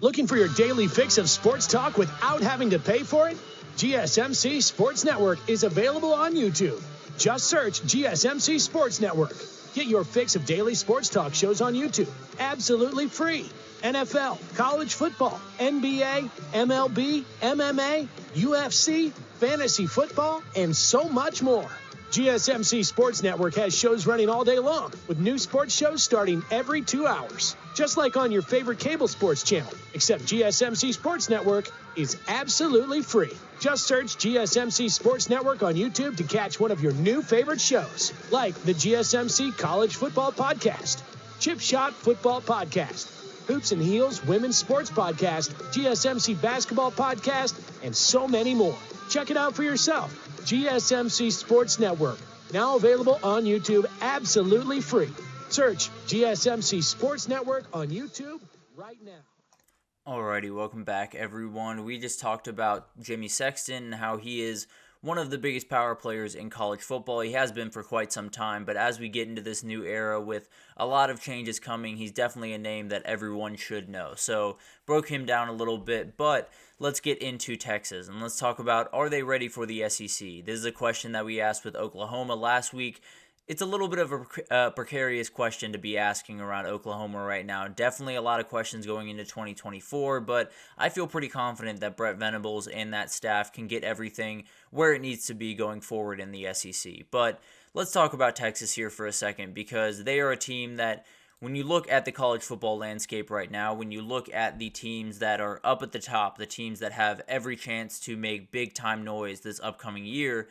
Looking for your daily fix of sports talk without having to pay for it? GSMC Sports Network is available on YouTube. Just search GSMC Sports Network. Get your fix of daily sports talk shows on YouTube, absolutely free. NFL, college football, NBA, MLB, MMA, UFC, fantasy football, and so much more. GSMC Sports Network has shows running all day long, with new sports shows starting every 2 hours. Just like on your favorite cable sports channel, except GSMC Sports Network is absolutely free. Just search GSMC Sports Network on YouTube to catch one of your new favorite shows, like the GSMC College Football Podcast, Chip Shot Football Podcast, Hoops and Heels Women's Sports Podcast, GSMC Basketball Podcast, and so many more. Check it out for yourself. GSMC Sports Network, now available on YouTube absolutely free. Search GSMC Sports Network on YouTube right now. Alrighty, welcome back, everyone. We just talked about Jimmy Sexton and how he is one of the biggest power players in college football. He has been for quite some time, but as we get into this new era with a lot of changes coming, he's definitely a name that everyone should know. So, broke him down a little bit, but let's get into Texas, and let's talk about, are they ready for the SEC? This is a question that we asked with Oklahoma last week. It's a little bit of a precarious question to be asking around Oklahoma right now. Definitely a lot of questions going into 2024, but I feel pretty confident that Brett Venables and that staff can get everything where it needs to be going forward in the SEC. But let's talk about Texas here for a second, because they are a team that, when you look at the college football landscape right now, when you look at the teams that are up at the top, the teams that have every chance to make big-time noise this upcoming year,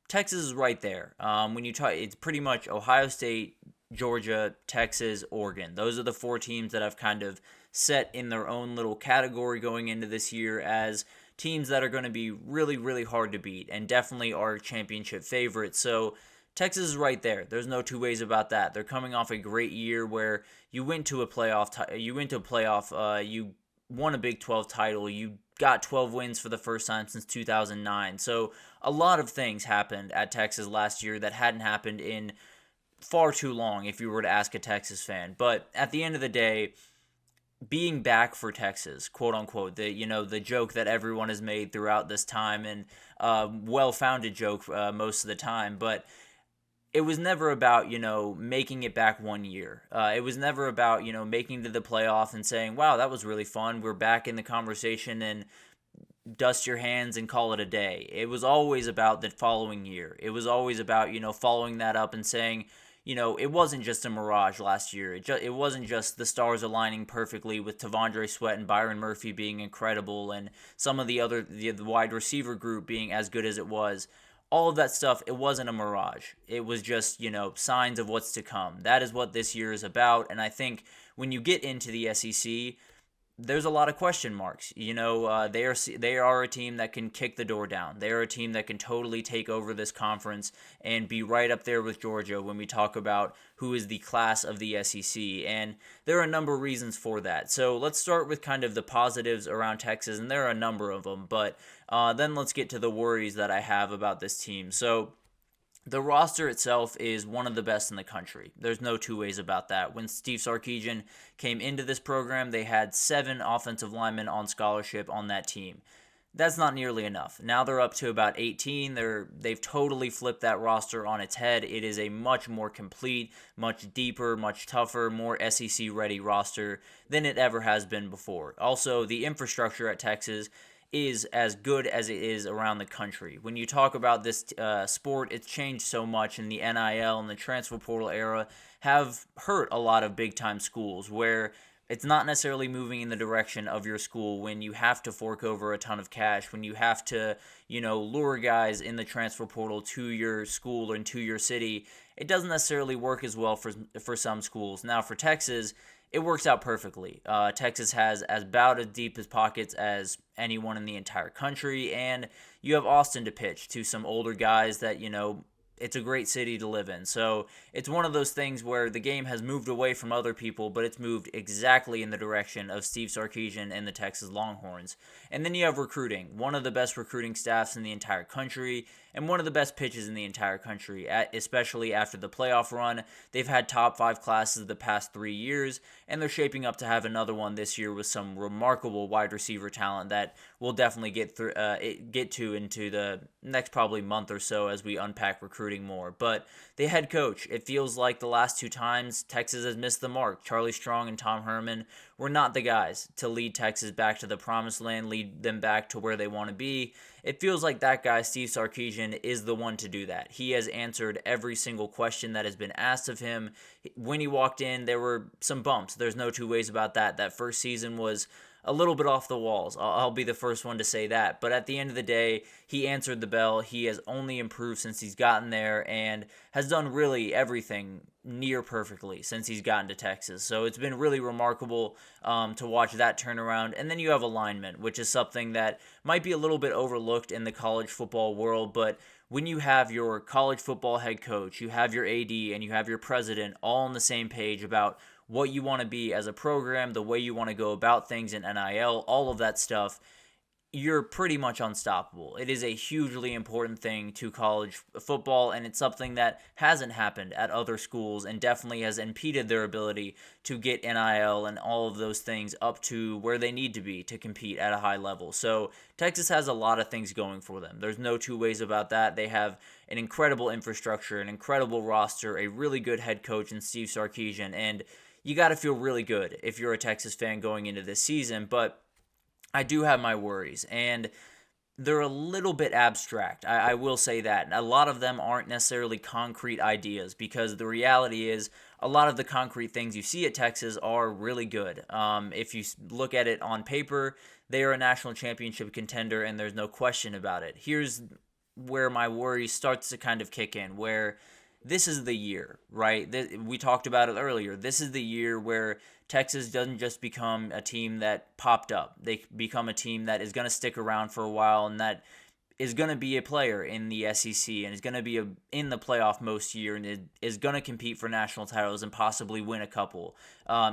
Texas is right there. When you try, it's pretty much Ohio State, Georgia, Texas, Oregon. Those are the four teams that I've kind of set in their own little category going into this year as teams that are going to be really, really hard to beat and definitely are championship favorites. So Texas is right there. There's no two ways about that. They're coming off a great year where you went to a playoff. You won a Big 12 title. You got 12 wins for the first time since 2009. So a lot of things happened at Texas last year that hadn't happened in far too long if you were to ask a Texas fan. But at the end of the day, being back for Texas, quote unquote, the joke that everyone has made throughout this time, and well-founded joke most of the time, but it was never about, making it back 1 year. It was never about, making it to the playoff and saying, wow, that was really fun, we're back in the conversation, and dust your hands and call it a day. It was always about the following year. It was always about, following that up and saying, it wasn't just a mirage last year. It wasn't just the stars aligning perfectly with Tavondre Sweat and Byron Murphy being incredible and some of the wide receiver group being as good as it was. All of that stuff, it wasn't a mirage. It was just, signs of what's to come. That is what this year is about. And I think when you get into the SEC, there's a lot of question marks. They are a team that can kick the door down. They are a team that can totally take over this conference and be right up there with Georgia when we talk about who is the class of the SEC. And there are a number of reasons for that. So let's start with kind of the positives around Texas, and there are a number of them. But then let's get to the worries that I have about this team. So the roster itself is one of the best in the country. There's no two ways about that. When Steve Sarkisian came into this program, they had 7 offensive linemen on scholarship on that team. That's not nearly enough. Now they're up to about 18. They've totally flipped that roster on its head. It is a much more complete, much deeper, much tougher, more SEC-ready roster than it ever has been before. Also, the infrastructure at Texas is as good as it is around the country. When you talk about this sport, it's changed so much, and the NIL and the transfer portal era have hurt a lot of big-time schools where it's not necessarily moving in the direction of your school when you have to fork over a ton of cash, when you have to, lure guys in the transfer portal to your school and to your city. It doesn't necessarily work as well for some schools. Now, for Texas, it works out perfectly. Texas has about as deep as pockets as anyone in the entire country, and you have Austin to pitch to some older guys that, it's a great city to live in. So it's one of those things where the game has moved away from other people, but it's moved exactly in the direction of Steve Sarkisian and the Texas Longhorns. And then you have recruiting, one of the best recruiting staffs in the entire country. and one of the best pitches in the entire country, especially after the playoff run. They've had top 5 classes the past 3 years, and they're shaping up to have another one this year with some remarkable wide receiver talent that we'll definitely get to into the next probably month or so as we unpack recruiting more. But the head coach, it feels like the last 2 times Texas has missed the mark. Charlie Strong and Tom Herman were not the guys to lead Texas back to the promised land, lead them back to where they want to be. It feels like that guy, Steve Sarkisian, is the one to do that. He has answered every single question that has been asked of him. When he walked in, there were some bumps. There's no two ways about that. That first season was a little bit off the walls. I'll be the first one to say that. But at the end of the day, he answered the bell. He has only improved since he's gotten there and has done really everything near perfectly since he's gotten to Texas. So it's been really remarkable to watch that turnaround. And then you have alignment, which is something that might be a little bit overlooked in the college football world. But when you have your college football head coach, you have your AD, and you have your president all on the same page about what you want to be as a program, the way you want to go about things in NIL, all of that stuff, you're pretty much unstoppable. It is a hugely important thing to college football, and it's something that hasn't happened at other schools and definitely has impeded their ability to get NIL and all of those things up to where they need to be to compete at a high level. So Texas has a lot of things going for them. There's no two ways about that. They have an incredible infrastructure, an incredible roster, a really good head coach in Steve Sarkisian, and you got to feel really good if you're a Texas fan going into this season. But I do have my worries, and they're a little bit abstract. I will say that. A lot of them aren't necessarily concrete ideas, because the reality is a lot of the concrete things you see at Texas are really good. If you look at it on paper, they are a national championship contender, and there's no question about it. Here's where my worry starts to kind of kick in, where this is the year, right? We talked about it earlier. This is the year where Texas doesn't just become a team that popped up. They become a team that is going to stick around for a while and that is going to be a player in the SEC and is going to be in the playoff most year and is going to compete for national titles and possibly win a couple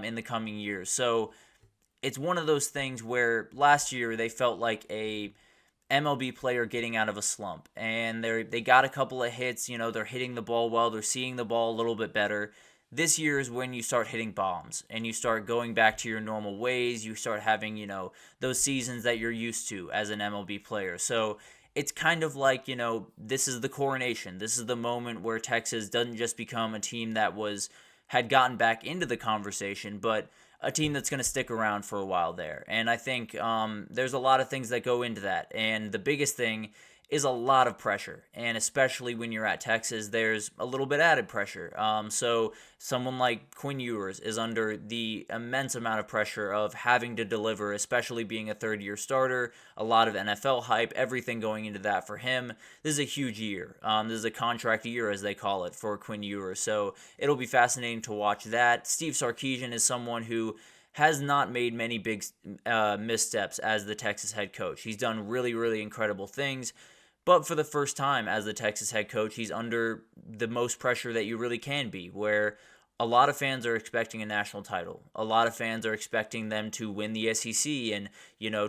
in the coming years. So it's one of those things where last year they felt like a MLB player getting out of a slump, and they got a couple of hits. They're hitting the ball well, they're seeing the ball a little bit better. This year is when you start hitting bombs and you start going back to your normal ways. You start having those seasons that you're used to as an MLB player. So it's kind of like this is the coronation. This is the moment where Texas doesn't just become a team that had gotten back into the conversation, but a team that's going to stick around for a while there. And I think there's a lot of things that go into that. And the biggest thing is a lot of pressure. And especially when you're at Texas, there's a little bit added pressure. So someone like Quinn Ewers is under the immense amount of pressure of having to deliver, especially being a third-year starter, a lot of NFL hype, everything going into that for him. This is a huge year. This is a contract year, as they call it, for Quinn Ewers. So it'll be fascinating to watch that. Steve Sarkisian is someone who has not made many big missteps as the Texas head coach. He's done really, really incredible things. But for the first time as the Texas head coach, he's under the most pressure that you really can be, where a lot of fans are expecting a national title. A lot of fans are expecting them to win the SEC and,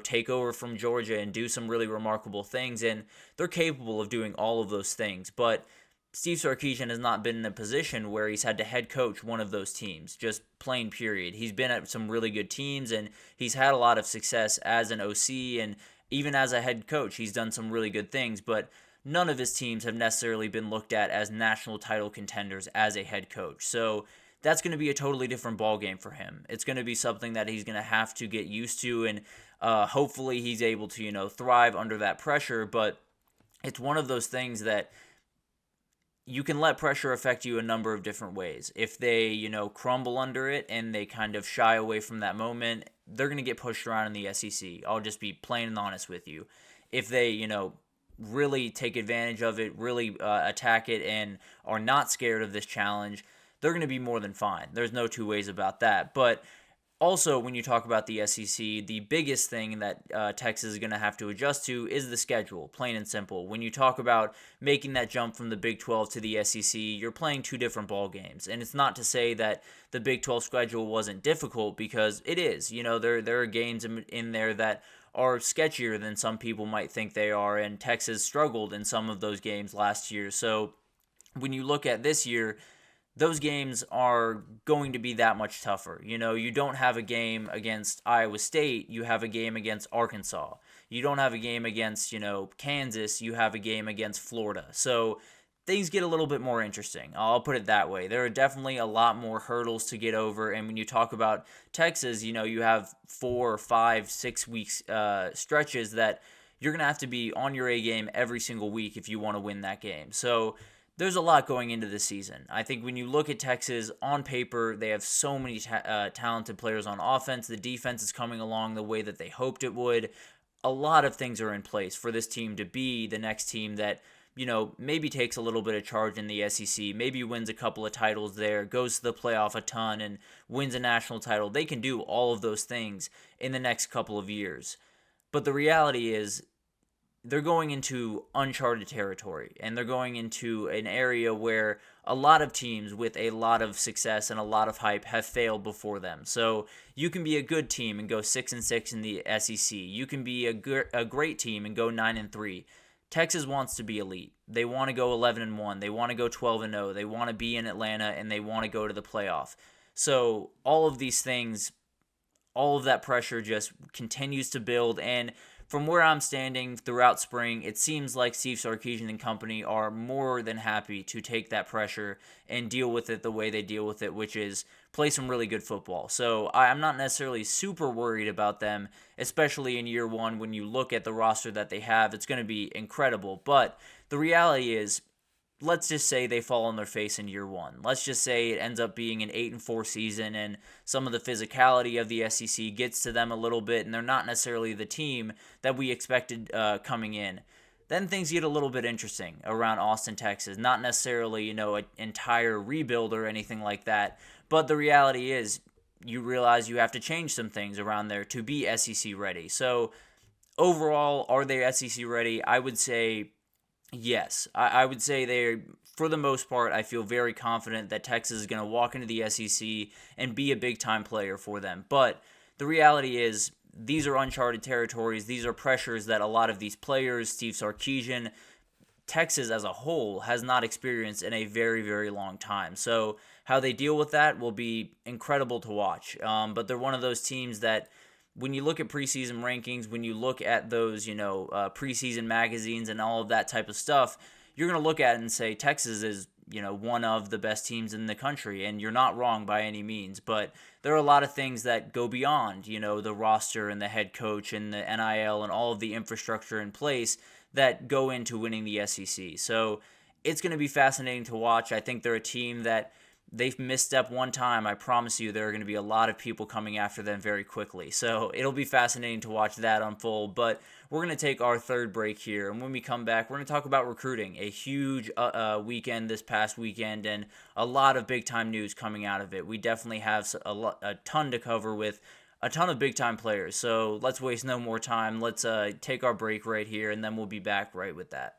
take over from Georgia and do some really remarkable things. And they're capable of doing all of those things. But Steve Sarkisian has not been in a position where he's had to head coach one of those teams, just plain period. He's been at some really good teams, and he's had a lot of success as an OC, and even as a head coach, he's done some really good things, but none of his teams have necessarily been looked at as national title contenders as a head coach. So that's going to be a totally different ballgame for him. It's going to be something that he's going to have to get used to, and hopefully he's able to, thrive under that pressure. But it's one of those things that you can let pressure affect you a number of different ways. If they, crumble under it and they kind of shy away from that moment, they're going to get pushed around in the SEC. I'll just be plain and honest with you. If they, really take advantage of it, really attack it, and are not scared of this challenge, they're going to be more than fine. There's no two ways about that. But also, when you talk about the SEC, the biggest thing that Texas is going to have to adjust to is the schedule, plain and simple. When you talk about making that jump from the Big 12 to the SEC, you're playing two different ball games. And it's not to say that the Big 12 schedule wasn't difficult, because it is. There are games in there that are sketchier than some people might think they are, and Texas struggled in some of those games last year. So when you look at this year, those games are going to be that much tougher. You don't have a game against Iowa State, you have a game against Arkansas. You don't have a game against, Kansas, you have a game against Florida. So things get a little bit more interesting. I'll put it that way. There are definitely a lot more hurdles to get over. And when you talk about Texas, you have 4, 5, 6 weeks stretches that you're going to have to be on your A game every single week if you want to win that game. So there's a lot going into the season. I think when you look at Texas on paper, they have so many talented players on offense. The defense is coming along the way that they hoped it would. A lot of things are in place for this team to be the next team that, maybe takes a little bit of charge in the SEC, maybe wins a couple of titles there, goes to the playoff a ton, and wins a national title. They can do all of those things in the next couple of years. But the reality is, they're going into uncharted territory, and they're going into an area where a lot of teams with a lot of success and a lot of hype have failed before them. So you can be a good team and go 6-6 in the SEC. You can be a great team and go 9-3. Texas wants to be elite. They want to go 11-1. They want to go 12-0. They want to be in Atlanta, and they want to go to the playoff. So all of these things, all of that pressure just continues to build. And from where I'm standing throughout spring, it seems like Steve Sarkisian and company are more than happy to take that pressure and deal with it the way they deal with it, which is play some really good football. So I'm not necessarily super worried about them, especially in year one. When you look at the roster that they have, it's going to be incredible. But the reality is, let's just say they fall on their face in year one. Let's just say it ends up being an 8-4 season, and some of the physicality of the SEC gets to them a little bit, and they're not necessarily the team that we expected coming in. Then things get a little bit interesting around Austin, Texas. Not necessarily, an entire rebuild or anything like that, but the reality is you realize you have to change some things around there to be SEC ready. So overall, are they SEC ready? I would say yes. I would say they're, for the most part, I feel very confident that Texas is going to walk into the SEC and be a big-time player for them. But the reality is, these are uncharted territories. These are pressures that a lot of these players, Steve Sarkisian, Texas as a whole, has not experienced in a very, very long time. So how they deal with that will be incredible to watch. But they're one of those teams that, when you look at preseason rankings, when you look at those, preseason magazines and all of that type of stuff, you're going to look at it and say Texas is, one of the best teams in the country, and you're not wrong by any means. But there are a lot of things that go beyond, the roster and the head coach and the NIL and all of the infrastructure in place that go into winning the SEC. So it's going to be fascinating to watch. I think they're a team that, they've misstepped one time, I promise you there are going to be a lot of people coming after them very quickly. So it'll be fascinating to watch that unfold. But we're going to take our third break here, and when we come back, we're going to talk about recruiting. A huge weekend this past weekend, and a lot of big-time news coming out of it. We definitely have a ton to cover with a ton of big-time players. So let's waste no more time. Let's take our break right here, and then we'll be back right with that.